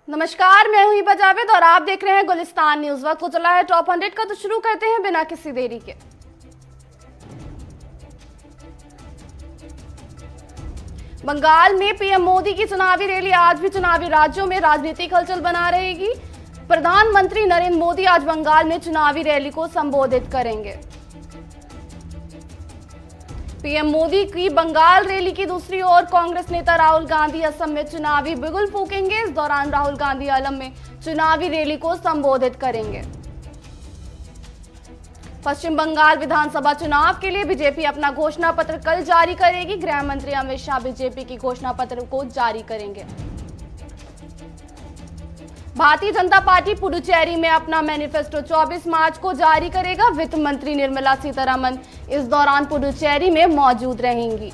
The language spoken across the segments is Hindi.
नमस्कार, मैं हूं हिबा जावेद और आप देख रहे हैं गुलिस्तान न्यूज। वक्त हो चला है टॉप 100 का, तो शुरू करते हैं बिना किसी देरी के। बंगाल में पीएम मोदी की चुनावी रैली आज भी चुनावी राज्यों में राजनीतिक हलचल बना रहेगी। प्रधानमंत्री नरेंद्र मोदी आज बंगाल में चुनावी रैली को संबोधित करेंगे। पीएम मोदी की बंगाल रैली की दूसरी ओर कांग्रेस नेता राहुल गांधी असम में चुनावी बिगुल फूकेंगे। इस दौरान राहुल गांधी अलम में चुनावी रैली को संबोधित करेंगे। पश्चिम बंगाल विधानसभा चुनाव के लिए बीजेपी अपना घोषणा पत्र कल जारी करेगी। गृह मंत्री अमित शाह बीजेपी की घोषणा पत्र को जारी करेंगे। भारतीय जनता पार्टी पुडुचेरी में अपना मैनिफेस्टो 24 मार्च को जारी करेगा। वित्त मंत्री निर्मला सीतारमण इस दौरान पुडुचेरी में मौजूद रहेंगी।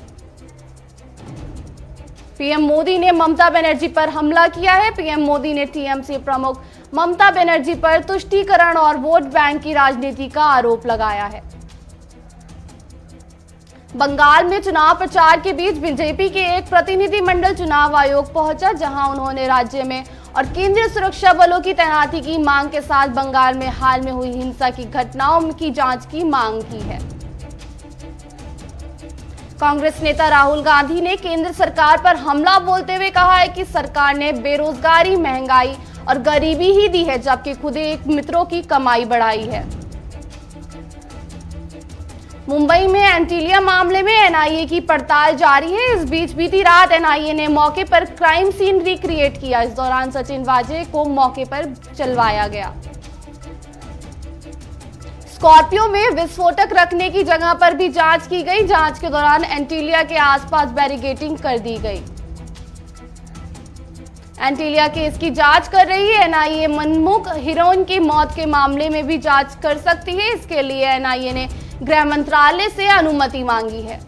पीएम मोदी ने ममता बनर्जी पर हमला किया है। पीएम मोदी ने टीएमसी प्रमुख ममता बनर्जी पर तुष्टीकरण और वोट बैंक की राजनीति का आरोप लगाया है। बंगाल में चुनाव प्रचार के बीच बीजेपी के एक प्रतिनिधिमंडल चुनाव आयोग पहुंचा, जहां उन्होंने राज्य में और केंद्रीय सुरक्षा बलों की तैनाती की मांग के साथ बंगाल में हाल में हुई हिंसा की घटनाओं की जांच की मांग की है। कांग्रेस नेता राहुल गांधी ने केंद्र सरकार पर हमला बोलते हुए कहा है कि सरकार ने बेरोजगारी, महंगाई और गरीबी ही दी है, जबकि खुद एक मित्रों की कमाई बढ़ाई है। मुंबई में एंटीलिया मामले में एनआईए की पड़ताल जारी है। इस बीच बीती रात एनआईए ने मौके पर क्राइम सीन रिक्रिएट किया। इस दौरान सचिन वाजे को मौके पर चलवाया गया। स्कॉर्पियो में विस्फोटक रखने की जगह पर भी जांच की गई। जांच के दौरान एंटीलिया के आसपास बैरिकेडिंग कर दी गई। एंटीलिया केस की जांच कर रही है एनआईए। मनमुख हीरोइन की मौत के मामले में भी जांच कर सकती है। इसके लिए एनआईए ने गृह मंत्रालय से अनुमति मांगी है।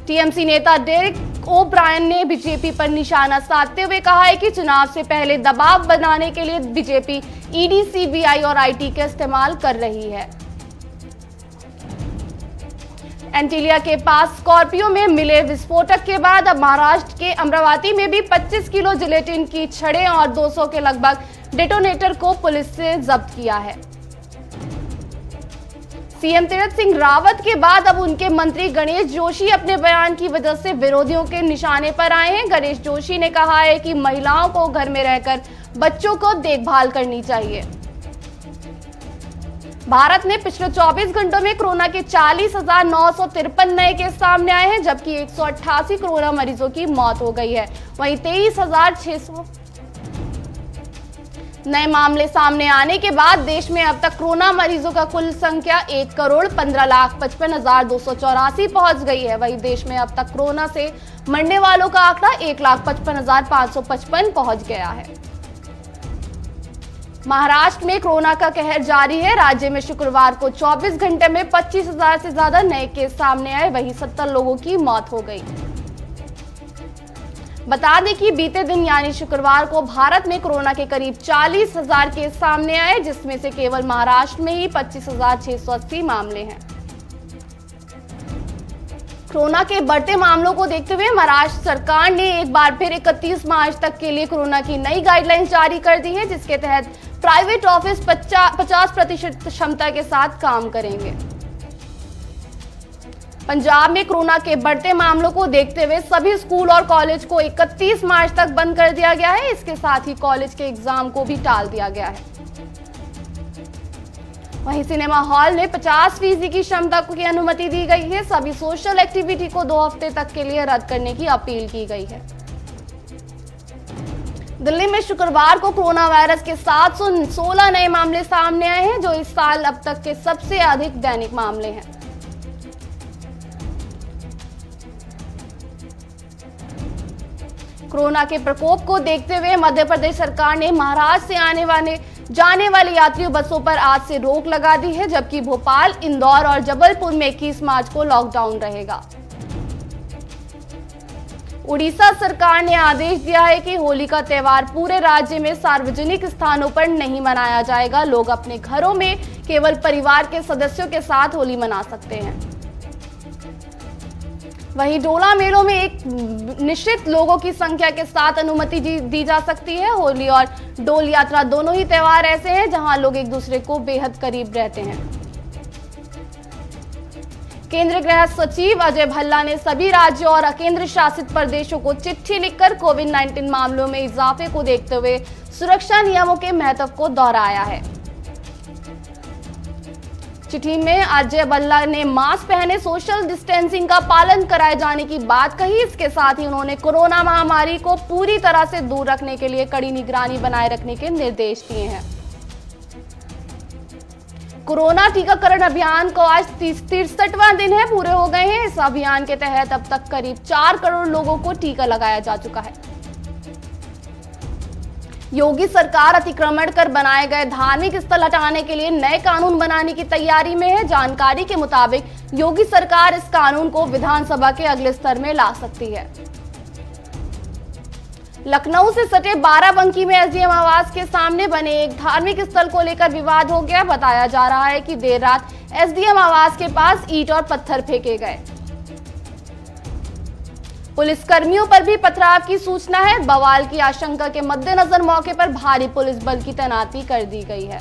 टीएमसी नेता डेरेक ओब्रायन ने बीजेपी पर निशाना साधते हुए कहा है कि चुनाव से पहले दबाव बनाने के लिए बीजेपी ईडी, सीबीआई और आईटी का इस्तेमाल कर रही है। एंटीलिया के पास स्कॉर्पियो में मिले विस्फोटक के बाद अब महाराष्ट्र के अमरावती में भी 25 किलो जिलेटिन की छड़ें और 200 के लगभग डेटोनेटर को पुलिस ने जब्त किया है। सीएम तीरथ सिंह रावत के बाद अब उनके मंत्री गणेश जोशी अपने बयान की वजह से विरोधियों के निशाने पर आए हैं। गणेश जोशी ने कहा है कि महिलाओं को घर में रहकर बच्चों को देखभाल करनी चाहिए। भारत में पिछले 24 घंटों में कोरोना के 40,953 नए केस सामने आए हैं, जबकि 188 कोरोना मरीजों की मौत हो गई है। वहीं 23,600 नए मामले सामने आने के बाद देश में अब तक कोरोना मरीजों का कुल संख्या 1,15,55,284 पहुंच गई है। वहीं देश में अब तक कोरोना से मरने वालों का आंकड़ा 1,55,555 पहुंच गया है। महाराष्ट्र में कोरोना का कहर जारी है। राज्य में शुक्रवार को 24 घंटे में 25,000 से ज्यादा नए केस सामने आए। वहीं 70 लोगों की मौत हो गई। बता दें कि बीते दिन यानी शुक्रवार को भारत में कोरोना के करीब 40,000 केस सामने आए, जिसमें से केवल महाराष्ट्र में ही 25,680 मामले हैं। कोरोना के बढ़ते मामलों को देखते हुए महाराष्ट्र सरकार ने एक बार फिर 31 मार्च तक के लिए कोरोना की नई गाइडलाइंस जारी कर दी है, जिसके तहत प्राइवेट ऑफिस 50% क्षमता के साथ काम करेंगे। पंजाब में कोरोना के बढ़ते मामलों को देखते हुए सभी स्कूल और कॉलेज को 31 मार्च तक बंद कर दिया गया है। इसके साथ ही कॉलेज के एग्जाम को भी टाल दिया गया है। वहीं सिनेमा हॉल में 50% की क्षमता की अनुमति दी गई है। सभी सोशल एक्टिविटी को 2 हफ्ते तक के लिए रद्द करने की अपील की गई है। दिल्ली में शुक्रवार को कोरोना वायरस के 716 नए मामले सामने आए हैं, जो इस साल अब तक के सबसे अधिक दैनिक मामले हैं। कोरोना के प्रकोप को देखते हुए मध्य प्रदेश सरकार ने महाराष्ट्र से जाने वाली यात्रियों बसों पर आज से रोक लगा दी है, जबकि भोपाल, इंदौर और जबलपुर में 21 मार्च को लॉकडाउन रहेगा। उड़ीसा सरकार ने आदेश दिया है कि होली का त्योहार पूरे राज्य में सार्वजनिक स्थानों पर नहीं मनाया जाएगा। लोग अपने घरों में केवल परिवार के सदस्यों के साथ होली मना सकते हैं। वहीं डोला मेलों में एक निश्चित लोगों की संख्या के साथ अनुमति दी जा सकती है। होली और डोल यात्रा दोनों ही त्योहार ऐसे हैं जहां लोग एक दूसरे को बेहद करीब रहते हैं। केंद्रीय गृह सचिव अजय भल्ला ने सभी राज्यों और केंद्र शासित प्रदेशों को चिट्ठी लिखकर कोविड-19 मामलों में इजाफे को देखते हुए सुरक्षा नियमों के महत्व को दोहराया है। चिट्ठी में अजय भल्ला ने मास्क पहने, सोशल डिस्टेंसिंग का पालन कराए जाने की बात कही। इसके साथ ही उन्होंने कोरोना महामारी को पूरी तरह से दूर रखने के लिए कड़ी निगरानी बनाए रखने के निर्देश दिए हैं। कोरोना टीकाकरण अभियान को आज 63वां दिन है पूरे हो गए हैं। इस अभियान के तहत अब तक करीब 4 करोड़ लोगों को टीका लगाया जा चुका है। योगी सरकार अतिक्रमण कर बनाए गए धार्मिक स्थल हटाने के लिए नए कानून बनाने की तैयारी में है। जानकारी के मुताबिक योगी सरकार इस कानून को विधानसभा के अगले स्तर में ला सकती है। लखनऊ से सटे बाराबंकी में एसडीएम आवास के सामने बने एक धार्मिक स्थल को लेकर विवाद हो गया। बताया जा रहा है कि देर रात एसडीएम आवास के पास ईंट और पत्थर फेंके गए। पुलिस कर्मियों पर भी पथराव की सूचना है। बवाल की आशंका के मद्देनजर मौके पर भारी पुलिस बल की तैनाती कर दी गई है।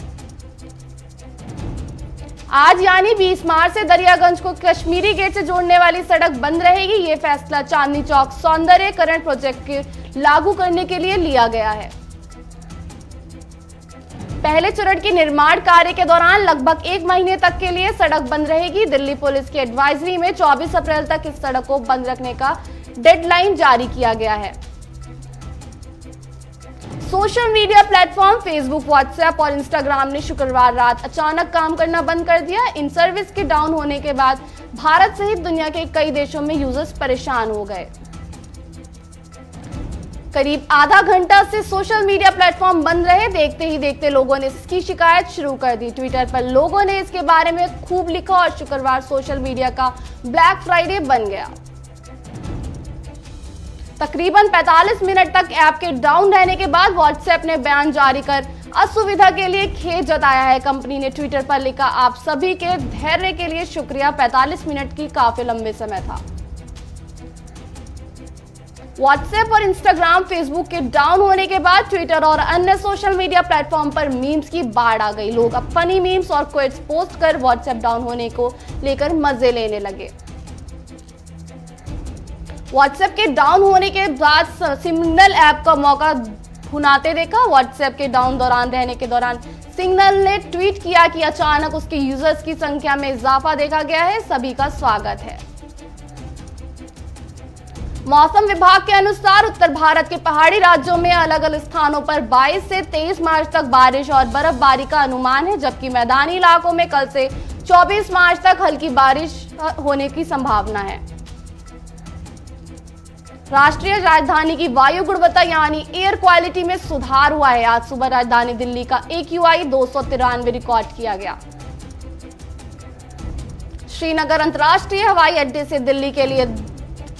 आज यानी 20 मार्च से दरियागंज को कश्मीरी गेट से जोड़ने वाली सड़क बंद रहेगी। ये फैसला चांदनी चौक सौंदर्यीकरण प्रोजेक्ट के लागू करने के लिए लिया गया है। पहले चरण के निर्माण कार्य के दौरान लगभग 1 महीने तक के लिए सड़क बंद रहेगी। दिल्ली पुलिस की एडवाइजरी में 24 अप्रैल तक इस सड़क को बंद रखने का डेडलाइन जारी किया गया है। Social media platform Facebook, WhatsApp और इंस्टाग्राम ने शुक्रवार रात अचानक काम करना बंद कर दिया। इन सर्विस के डाउन होने के बाद भारत सहित दुनिया के कई देशों में यूजर्स परेशान हो गए। करीब आधा घंटा से सोशल मीडिया प्लेटफॉर्म बंद रहे। देखते ही देखते लोगों ने इसकी शिकायत शुरू कर दी। ट्विटर पर लोगों ने इसके बारे में खूब लिखा और शुक्रवार सोशल मीडिया का ब्लैक फ्राइडे बन गया। तकरीबन 45 मिनट तक ऐप के डाउन रहने के बाद व्हाट्सएप ने बयान जारी कर असुविधा के लिए खेद जताया है। कंपनी ने ट्विटर पर लिखा, आप सभी के धैर्य के लिए शुक्रिया। 45 मिनट की काफी लंबे समय था। व्हाट्सएप और इंस्टाग्राम, फेसबुक के डाउन होने के बाद ट्विटर और अन्य सोशल मीडिया प्लेटफॉर्म पर मीम्स की बाढ़ आ गई। लोग अब फनी मीम्स और क्विट्स पोस्ट कर व्हाट्सएप डाउन होने को लेकर मजे लेने लगे। व्हाट्सएप के डाउन होने के बाद सिग्नल ऐप का मौका भुनाते देखा। व्हाट्सएप के डाउन दौरान रहने के दौरान सिग्नल ने ट्वीट किया कि अचानक उसके यूजर्स की संख्या में इजाफा देखा गया है। सभी का स्वागत है। मौसम विभाग के अनुसार उत्तर भारत के पहाड़ी राज्यों में अलग अलग स्थानों पर 22 से 23 मार्च तक बारिश और बर्फबारी का अनुमान है, जबकि मैदानी इलाकों में कल से 24 मार्च तक हल्की बारिश होने की संभावना है। राष्ट्रीय राजधानी की वायु गुणवत्ता यानी एयर क्वालिटी में सुधार हुआ है। आज सुबह राजधानी दिल्ली का AQI 293 रिकॉर्ड किया गया। श्रीनगर अंतर्राष्ट्रीय हवाई अड्डे से दिल्ली के लिए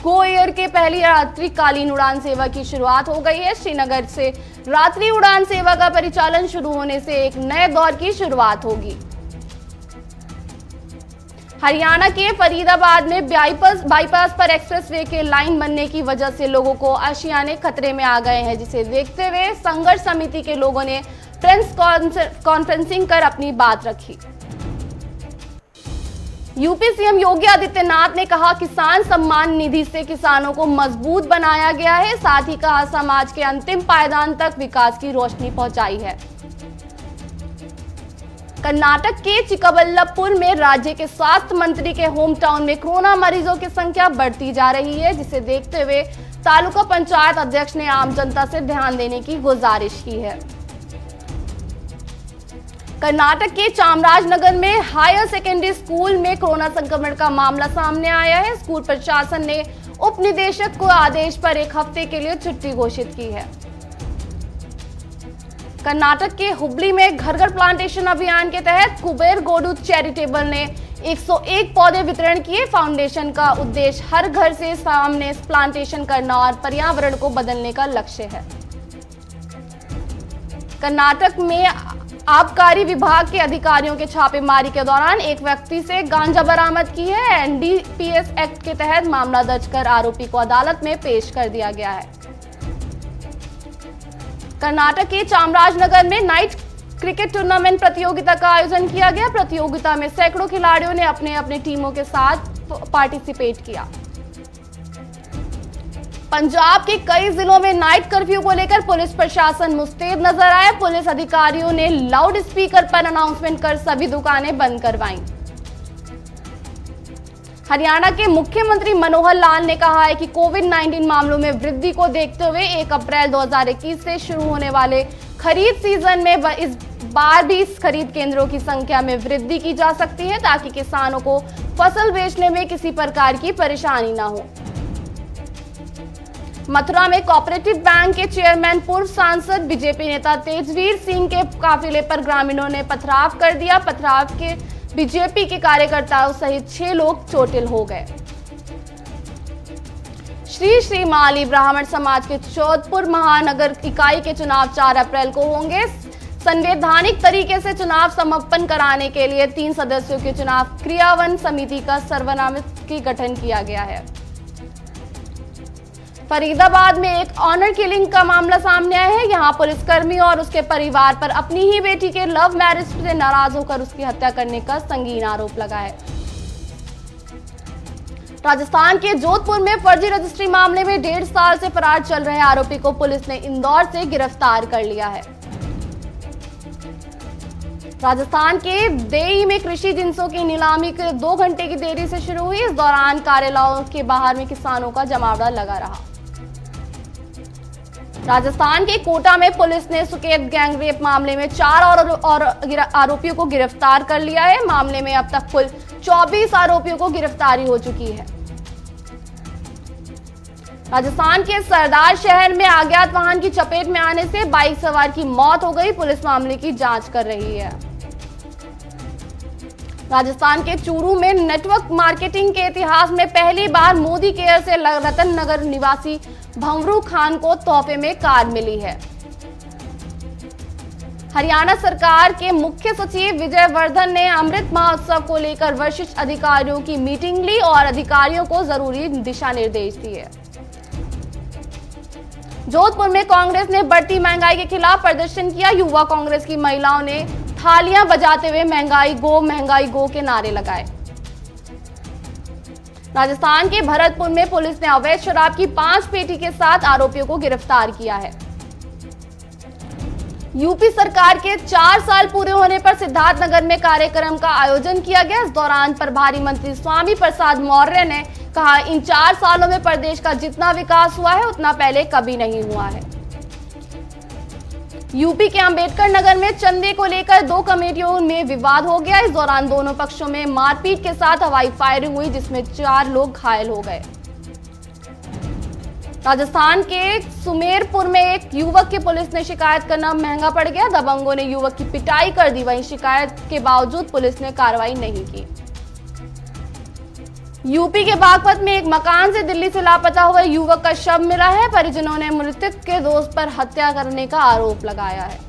गो एयर के पहली रात्रिकालीन उड़ान सेवा की शुरुआत हो गई है। श्रीनगर से रात्रि उड़ान सेवा का परिचालन शुरू होने से एक नए दौर की शुरुआत होगी। हरियाणा के फरीदाबाद में बाईपास पर एक्सप्रेसवे के लाइन बनने की वजह से लोगों को आशियाने खतरे में आ गए हैं, जिसे देखते हुए संघर्ष समिति के लोगों ने प्रेस कॉन्फ्रेंसिंग कर अपनी बात रखी। यूपी सीएम योगी आदित्यनाथ ने कहा, किसान सम्मान निधि से किसानों को मजबूत बनाया गया है। साथ ही कहा, समाज के अंतिम पायदान तक विकास की रोशनी पहुंचाई है। कर्नाटक के चिक्काबल्लापुर में राज्य के स्वास्थ्य मंत्री के होम टाउन में कोरोना मरीजों की संख्या बढ़ती जा रही है, जिसे देखते हुए तालुका पंचायत अध्यक्ष ने आम जनता से ध्यान देने की गुजारिश की है। कर्नाटक के चामराजनगर में हायर सेकेंडरी स्कूल में कोरोना संक्रमण का मामला सामने आया है। स्कूल प्रशासन ने उप निदेशक को आदेश पर 1 हफ्ते के लिए छुट्टी घोषित की है। कर्नाटक के हुबली में घर घर प्लांटेशन अभियान के तहत कुबेर गोडू चैरिटेबल ने 101 पौधे वितरण किए। फाउंडेशन का उद्देश्य हर घर से सामने प्लांटेशन करना और पर्यावरण को बदलने का लक्ष्य है। कर्नाटक में आबकारी विभाग के अधिकारियों के छापेमारी के दौरान एक व्यक्ति से गांजा बरामद की है। एनडीपीएस एक्ट के तहत मामला दर्ज कर आरोपी को अदालत में पेश कर दिया गया है। कर्नाटक के चामराजनगर में नाइट क्रिकेट टूर्नामेंट प्रतियोगिता का आयोजन किया गया। प्रतियोगिता में सैकड़ों खिलाड़ियों ने अपने अपने टीमों के साथ पार्टिसिपेट किया। पंजाब के कई जिलों में नाइट कर्फ्यू को लेकर पुलिस प्रशासन मुस्तैद नजर आया। पुलिस अधिकारियों ने लाउड स्पीकर पर अनाउंसमेंट कर सभी दुकानें बंद करवाईं। हरियाणा के मुख्यमंत्री मनोहर लाल ने कहा है कि कोविड-19 मामलों में वृद्धि को देखते हुए 1 अप्रैल 2021 से शुरू होने वाले खरीद सीजन में इस बार भी खरीद केंद्रों की संख्या में वृद्धि की जा सकती है, ताकि किसानों को फसल बेचने में किसी प्रकार की परेशानी न हो। मथुरा में कोऑपरेटिव बैंक के चेयरमैन पूर्व सांसद बीजेपी नेता तेजवीर सिंह के काफिले पर ग्रामीणों ने पथराव कर दिया। पथराव के बीजेपी के कार्यकर्ताओं सहित 6 लोग चोटिल हो गए। श्री माली ब्राह्मण समाज के जोधपुर महानगर इकाई के चुनाव 4 अप्रैल को होंगे। संवैधानिक तरीके से चुनाव समापन कराने के लिए 3 सदस्यों की चुनाव क्रियान्वयन समिति का सर्वनामित की गठन किया गया है। फरीदाबाद में एक ऑनर किलिंग का मामला सामने आया है। यहां पुलिसकर्मी और उसके परिवार पर अपनी ही बेटी के लव मैरिज से नाराज होकर उसकी हत्या करने का संगीन आरोप लगा है। राजस्थान के जोधपुर में फर्जी रजिस्ट्री मामले में 1.5 साल से फरार चल रहे आरोपी को पुलिस ने इंदौर से गिरफ्तार कर लिया है। राजस्थान के देई में कृषि जिंसों की नीलामी 2 घंटे की देरी से शुरू हुई। इस दौरान कार्यालयों के बाहर में किसानों का जमावड़ा लगा रहा। राजस्थान के कोटा में पुलिस ने सुकेत गैंगरेप मामले में 4 और आरोपियों को गिरफ्तार कर लिया है। मामले में अब तक कुल 24 आरोपियों को गिरफ्तारी हो चुकी है। राजस्थान के सरदार शहर में अज्ञात वाहन की चपेट में आने से बाइक सवार की मौत हो गई। पुलिस मामले की जांच कर रही है। राजस्थान के चूरू में नेटवर्क मार्केटिंग के इतिहास में पहली बार मोदी केयर से रतन नगर निवासी भंवरू खान को तोहफे में कार मिली है। हरियाणा सरकार के मुख्य सचिव विजय वर्धन ने अमृत महोत्सव को लेकर वरिष्ठ अधिकारियों की मीटिंग ली और अधिकारियों को जरूरी दिशा निर्देश दिए। जोधपुर में कांग्रेस ने बढ़ती महंगाई के खिलाफ प्रदर्शन किया। युवा कांग्रेस की महिलाओं ने थालियां बजाते हुए महंगाई गो के नारे लगाए। राजस्थान के भरतपुर में पुलिस ने अवैध शराब की 5 पेटी के साथ आरोपियों को गिरफ्तार किया है। यूपी सरकार के 4 साल पूरे होने पर सिद्धार्थनगर में कार्यक्रम का आयोजन किया गया। इस दौरान प्रभारी मंत्री स्वामी प्रसाद मौर्य ने कहा, इन 4 सालों में प्रदेश का जितना विकास हुआ है उतना पहले कभी नहीं हुआ है। यूपी के अंबेडकर नगर में चंदे को लेकर 2 कमेटियों में विवाद हो गया। इस दौरान दोनों पक्षों में मारपीट के साथ हवाई फायरिंग हुई, जिसमें 4 लोग घायल हो गए। राजस्थान के सुमेरपुर में एक युवक की पुलिस ने शिकायत करना महंगा पड़ गया। दबंगों ने युवक की पिटाई कर दी। वहीं शिकायत के बावजूद पुलिस ने कार्रवाई नहीं की। यूपी के बागपत में एक मकान से दिल्ली से लापता हुए युवक का शव मिला है। परिजनों ने मृतक के दोस्त पर हत्या करने का आरोप लगाया है।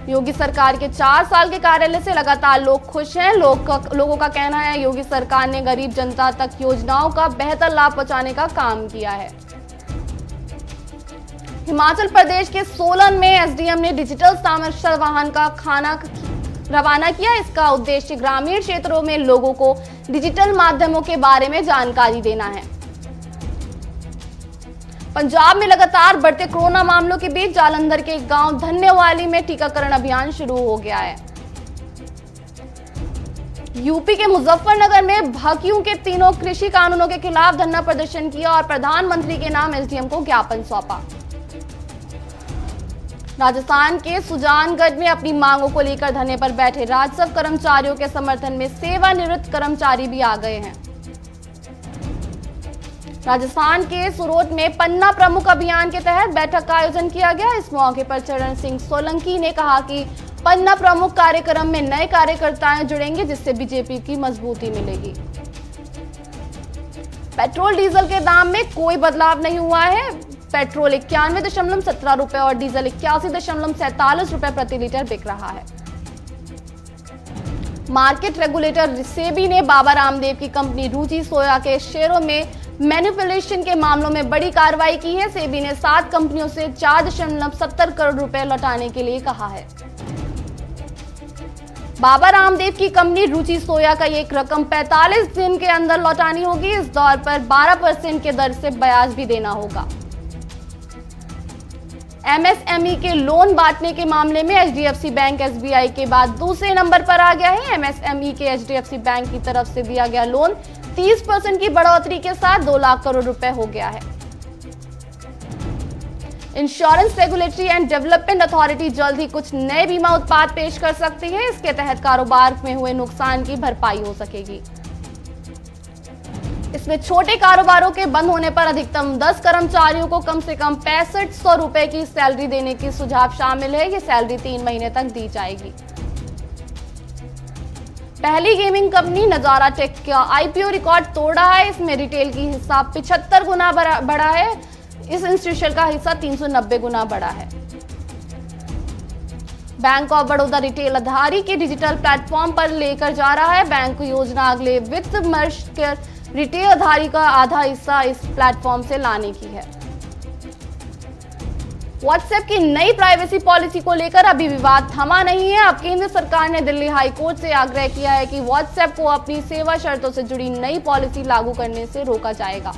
योगी सरकार के 4 साल के कार्यालय से लगातार लोग खुश हैं। लोगों का कहना है योगी सरकार ने गरीब जनता तक योजनाओं का बेहतर लाभ पहुंचाने का काम किया है। हिमाचल प्रदेश के सोलन में एसडीएम ने डिजिटल साक्षर वाहन का खाना रवाना किया। इसका उद्देश्य ग्रामीण क्षेत्रों में लोगों को डिजिटल माध्यमों के बारे में जानकारी देना है। पंजाब में लगातार बढ़ते कोरोना मामलों के बीच जालंधर के गांव धन्यवाली में टीकाकरण अभियान शुरू हो गया है। यूपी के मुजफ्फरनगर में भाकियों के 3 कृषि कानूनों के खिलाफ धरना प्रदर्शन किया और प्रधानमंत्री के नाम एसडीएम को ज्ञापन सौंपा। राजस्थान के सुजानगढ़ में अपनी मांगों को लेकर धरने पर बैठे राजस्व कर्मचारियों के समर्थन में सेवानिवृत्त कर्मचारी भी आ गए हैं। राजस्थान के सूरत में पन्ना प्रमुख अभियान के तहत बैठक का आयोजन किया गया। इस मौके पर चरण सिंह सोलंकी ने कहा कि पन्ना प्रमुख कार्यक्रम में नए कार्यकर्ताएं जुड़ेंगे, जिससे बीजेपी की मजबूती मिलेगी। पेट्रोल डीजल के दाम में कोई बदलाव नहीं हुआ है। पेट्रोल 91.17 रुपए और डीजल 81.47 रुपए प्रति लीटर बिक रहा है। मार्केट रेगुलेटर सेबी ने बाबा रामदेव की कंपनी रुचि सोया के शेयरों में मैनिपुलेशन के मामलों में बड़ी कार्रवाई की है। सेबी ने 7 कंपनियों से 4.70 करोड़ रुपए लौटाने के लिए कहा है। बाबा रामदेव की कंपनी रुचि सोया का एक रकम 45 दिन के अंदर लौटानी होगी। इस दौर पर 12% के दर से ब्याज भी देना होगा। एमएसएमई के लोन बांटने के मामले में एचडीएफसी बैंक एसबीआई के बाद दूसरे नंबर पर आ गया है। एमएसएमई के एचडीएफसी बैंक की तरफ से दिया गया लोन 30% की बढ़ोतरी के साथ 2 लाख करोड़ रुपए हो गया है। Insurance regulatory and development authority जल्द ही कुछ नए बीमा उत्पाद पेश कर सकती है। इसके तहत कारोबार में हुए नुकसान की भरपाई हो सकेगी। इसमें छोटे कारोबारों के बंद होने पर अधिकतम 10 कर्मचारियों को कम से कम 6500 रुपए की सैलरी देने की सुझाव शामिल है। ये सैलरी 3 महीने तक दी जाएगी। पहली गेमिंग कंपनी नजारा टेक का आईपीओ रिकॉर्ड तोड़ रहा है। इसमें रिटेल की हिस्सा 75 गुना बढ़ा है। इस इंस्टीट्यूशन का हिस्सा 390 गुना बढ़ा है। बैंक ऑफ बड़ौदा रिटेल आधारी के डिजिटल प्लेटफॉर्म पर लेकर जा रहा है। बैंक योजना अगले वित्त वर्ष के रिटेल आधारी का आधा हिस्सा इस प्लेटफॉर्म से लाने की है। व्हाट्सएप की नई प्राइवेसी पॉलिसी को लेकर अभी विवाद थमा नहीं है। अब केंद्र सरकार ने दिल्ली हाई कोर्ट से आग्रह किया है कि व्हाट्सएप को अपनी सेवा शर्तों से जुड़ी नई पॉलिसी लागू करने से रोका जाएगा।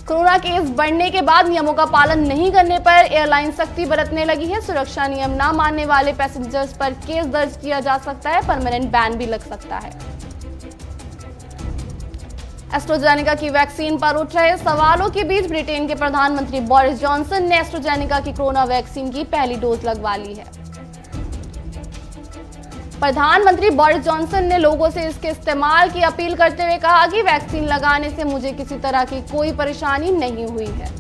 कोरोना केस बढ़ने के बाद नियमों का पालन नहीं करने पर एयरलाइन सख्ती बरतने लगी है। सुरक्षा नियम न मानने वाले पैसेंजर्स पर केस दर्ज किया जा सकता है। परमानेंट बैन भी लग सकता है। एस्ट्राजेनेका की वैक्सीन पर उठ रहे सवालों के बीच ब्रिटेन के प्रधानमंत्री बोरिस जॉनसन ने एस्ट्राजेनेका की कोरोना वैक्सीन की पहली डोज लगवा ली है। प्रधानमंत्री बोरिस जॉनसन ने लोगों से इसके इस्तेमाल की अपील करते हुए कहा कि वैक्सीन लगाने से मुझे किसी तरह की कोई परेशानी नहीं हुई है।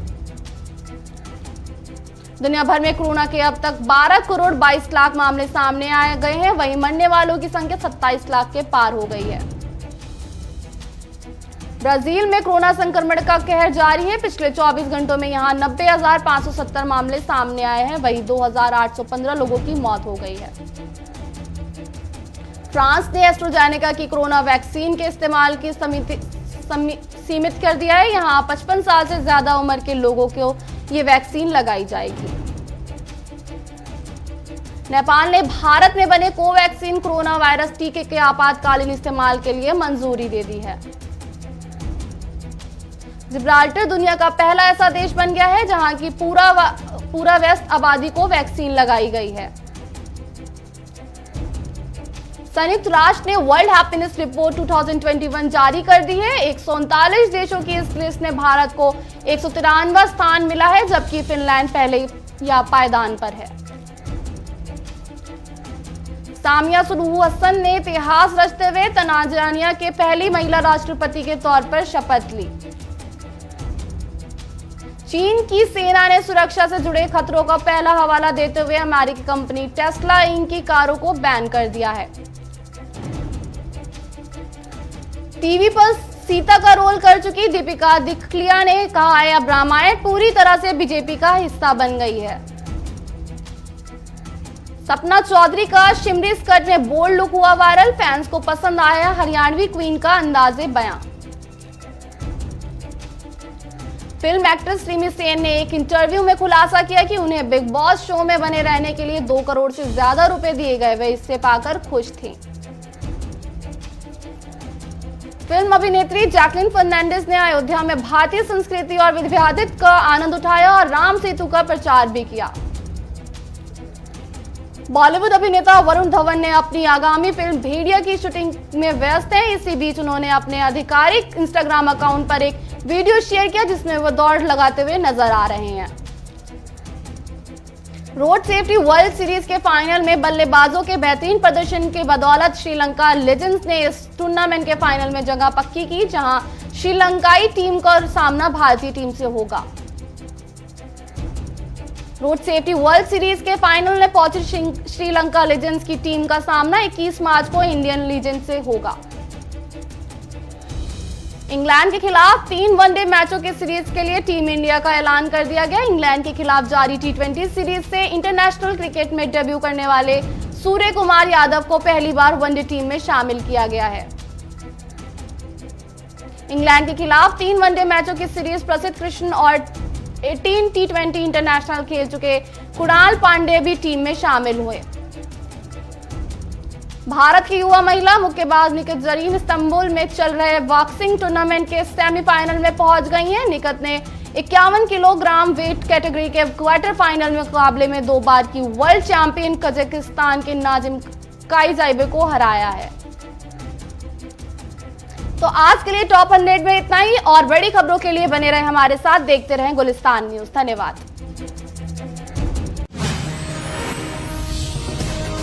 दुनिया भर में कोरोना के अब तक 12 करोड़ 22 लाख मामले सामने आ गए हैं। वहीं मरने वालों की संख्या 27 लाख के पार हो गई है। ब्राजील में कोरोना संक्रमण का कहर जारी है। पिछले 24 घंटों में यहां 90,570 मामले सामने आए हैं। वहीं 2,815 लोगों की मौत हो गई है। फ्रांस ने एस्ट्राजेनेका की कोरोना वैक्सीन के इस्तेमाल की सीमित कर दिया है। यहां 55 साल से ज्यादा उम्र के लोगों को ये वैक्सीन लगाई जाएगी। नेपाल ने भारत में बने कोवैक्सीन कोरोना वायरस टीके के आपातकालीन इस्तेमाल के लिए मंजूरी दे दी है। जिब्राल्टर दुनिया का पहला ऐसा देश बन गया है जहां की पूरा व्यस्त आबादी को वैक्सीन लगाई गई है। संयुक्त राष्ट्र ने वर्ल्ड हैप्पीनेस रिपोर्ट 2021 जारी कर दी है। 139 देशों की इस लिस्ट में भारत को 193वां स्थान मिला है, जबकि फिनलैंड पहले या पायदान पर है। सामिया सुलूहु हसन ने इतिहास रचते हुए तंजानिया के पहली महिला राष्ट्रपति के तौर पर शपथ ली। चीन की सेना ने सुरक्षा से जुड़े खतरों का पहला हवाला देते हुए अमेरिकी कंपनी टेस्ला इंक की कारों को बैन कर दिया है। टीवी पर सीता का रोल कर चुकी दीपिका दिखलिया ने कहा है अब रामायण पूरी तरह से बीजेपी का हिस्सा बन गई है। सपना चौधरी का शिमरी स्कर्ट में बोल्ड लुक हुआ वायरल। फैंस को पसंद आया हरियाणवी क्वीन का अंदाजे बयां। फिल्म एक्ट्रेस रिमी सेन ने एक इंटरव्यू में खुलासा किया कि उन्हें बिग बॉस शो में बने रहने के लिए 2 करोड़ से ज्यादा रुपए दिए गए। वे इससे पाकर खुश थीं। फिल्म अभिनेत्री जैकलिन फर्नांडिस ने अयोध्या में भारतीय संस्कृति और विविधता का आनंद उठाया और राम सेतु का प्रचार भी किया। बॉलीवुड अभिनेता वरुण धवन ने अपनी आगामी फिल्म भेड़िया की शूटिंग में व्यस्त हैं। इसी बीच उन्होंने अपने आधिकारिक इंस्टाग्राम अकाउंट पर एक वीडियो शेयर किया जिसमें वो दौड़ लगाते हुए नजर आ रहे हैं। रोड सेफ्टी वर्ल्ड सीरीज के फाइनल में बल्लेबाजों के बेहतरीन प्रदर्शन के बदौलत श्रीलंका लेजेंड्स ने इस टूर्नामेंट के फाइनल में जगह पक्की की, जहां श्रीलंकाई टीम का सामना भारतीय टीम से होगा। रोड सेफ्टी वर्ल्ड सीरीज के फाइनल में पहुंची श्रीलंका लेजेंड्स की टीम का सामना 21 मार्च को इंडियन लीजेंड से होगा। इंग्लैंड के खिलाफ 3 वनडे मैचों के सीरीज के लिए टीम इंडिया का ऐलान कर दिया गया। इंग्लैंड के खिलाफ जारी टी20 सीरीज से इंटरनेशनल क्रिकेट में डेब्यू करने वाले सूर्य कुमार यादव को पहली बार वनडे टीम में शामिल किया गया है। इंग्लैंड के खिलाफ 3 वनडे मैचों की सीरीज प्रसिद्ध कृष्ण और 18 टी20 इंटरनेशनल खेल चुके कुणाल पांडे भी टीम में शामिल हुए। भारत की युवा महिला मुक्केबाज निकत जरीन इस्तांबुल में चल रहे बॉक्सिंग टूर्नामेंट के सेमीफाइनल में पहुंच गई हैं। निकत ने 51 किलोग्राम वेट कैटेगरी के क्वार्टर फाइनल में मुकाबले में 2 बार की वर्ल्ड चैंपियन कजाकिस्तान के नाजिम काइजाइबे को हराया है। तो आज के लिए टॉप 100 में इतना ही। और बड़ी खबरों के लिए बने रहे हमारे साथ, देखते रहें गुलिस्तान न्यूज। धन्यवाद।